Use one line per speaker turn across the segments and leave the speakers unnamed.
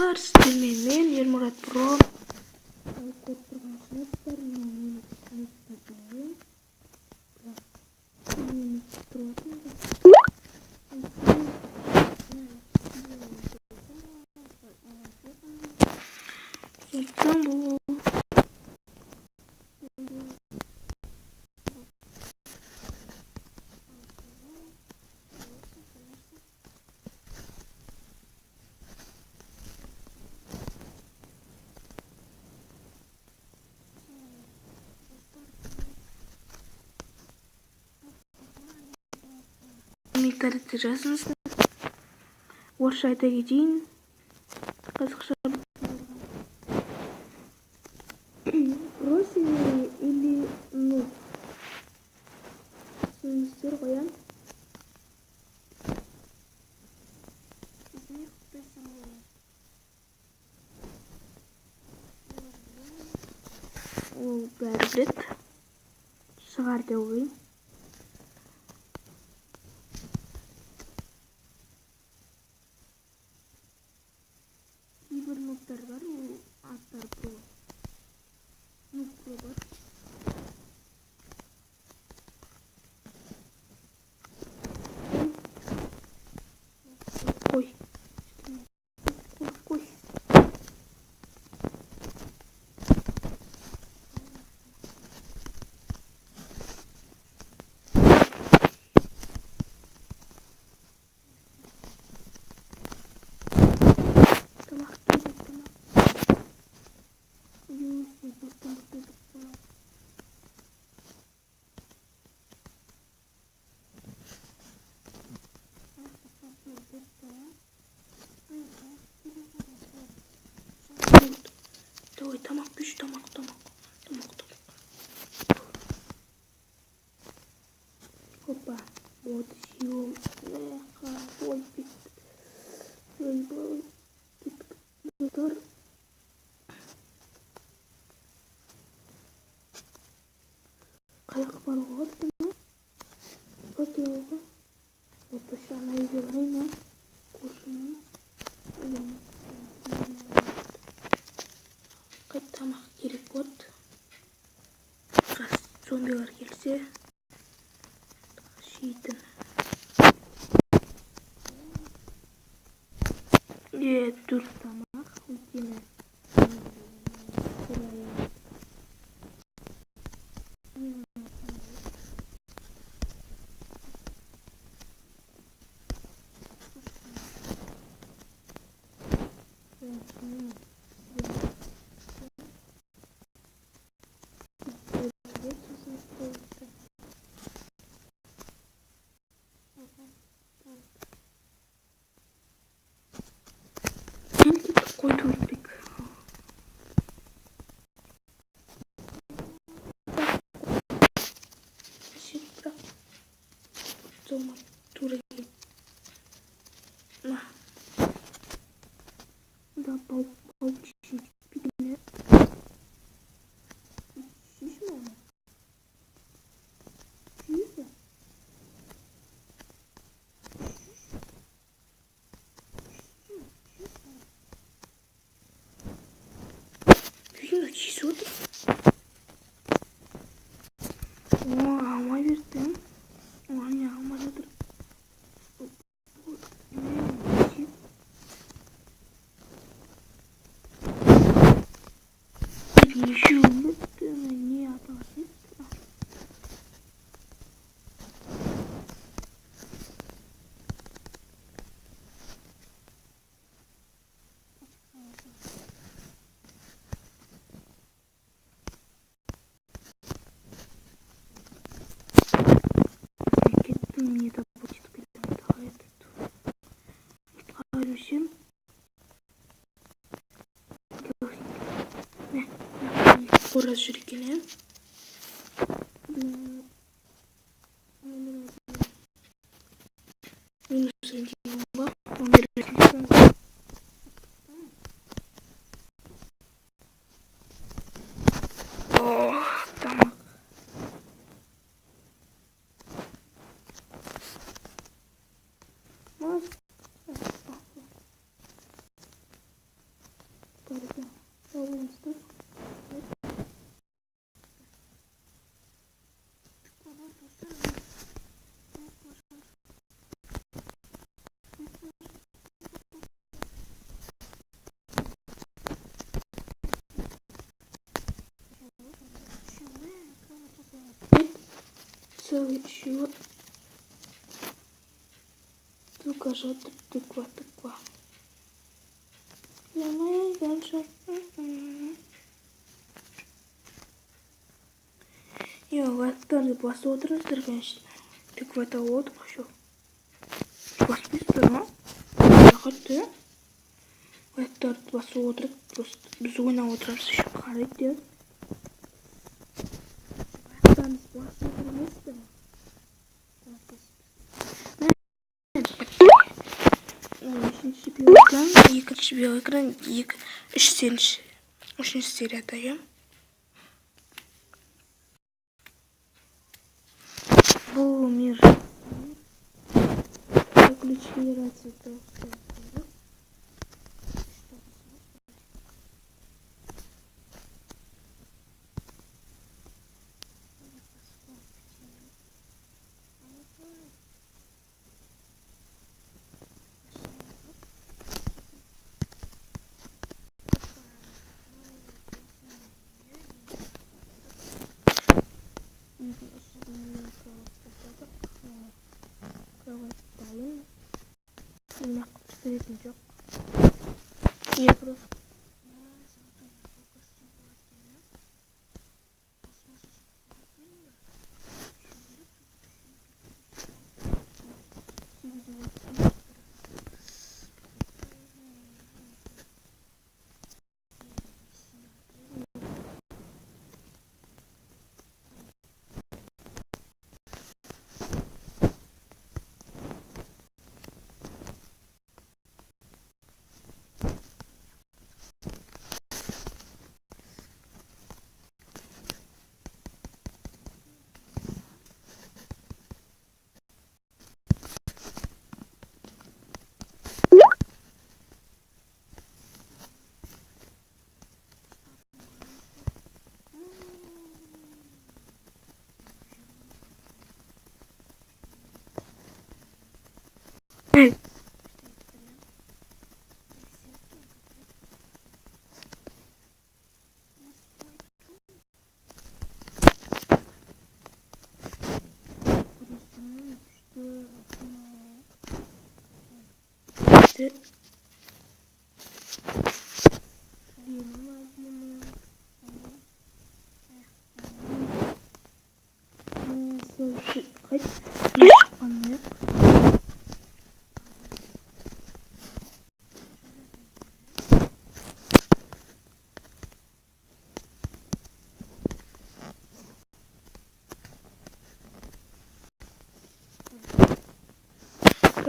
достар, сіздермен мен Ермұрат Про. Көріп тұрғансыздар, комментарийде жазыңыздар. Орысша айта кетейін. Қазақша просили или ну? Түсініңіздер қоян. Ол бәрі біледі. Шығар деп ойлаймын. Кейбір ноптар бар, ол аттар Про. Ну, Про бар. Қой. Қой. Давай, тамақ пеш, тамақ. Опа, вот съел. Ой, мотор. Қаяқ баруға аттым. Өтеуға. Отпаша найдырғайна. Қошына. Қайт тамақ керек бот. Раз зомбилар келсе. Шейтін. Түр тамақ. Өтені. Қой турбик. Шетпірақ. Зома турбик. Да, чуть-чуть пигмент. Шишма. Шиша. Видно, чесут. Алма бердім. Не, алма жатыр. Еще не аталады. Не будет перед Арюсин. Скоро жиркелем. Минус 1 бак. Тамақ. целый еще. Тыква, тыква, тыква. Я моя дальше. Я лайктарды басып отырыңыздар, конечно. Тыквада отыр еще. Баспайсыздар ма? Рахатты. Лайктарды басып отырып, просто біз ойнап отырамыз, еще қарайды деп. Лайктарыңызды басып отырмайсыздар ма? Үшінші белый экран, екінші белый экран, үшінші серияда, иә. Бұл мир. Ключи рации толстые. Кровать меня посмотреть жоқ. Я просто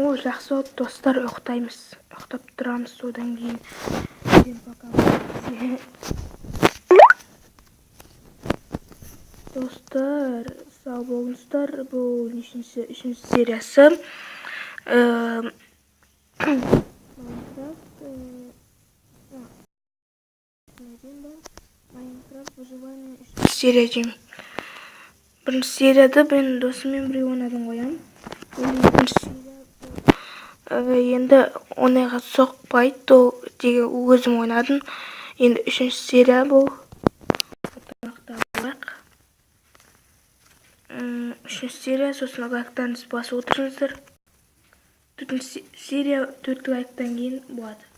О, жақсы достар, ұйықтаймыз. Ұйықтап тұрамыз, содан кейін. Достар, сау болыңыздар. Бұл үшінші сериясы. Майнкрафт выживание үшінші серия деймін. Бірінші серияда мен досыммен бірге ойнадым қоям. Екінші серия енді оңайға соқпайды, ол өзім ойнадым. Енді үшінші серия бұл. Үшінші серия, сосын лайктарыңызды басып отырыңыздар. Төртінші серия 4 лайктан кейін болады.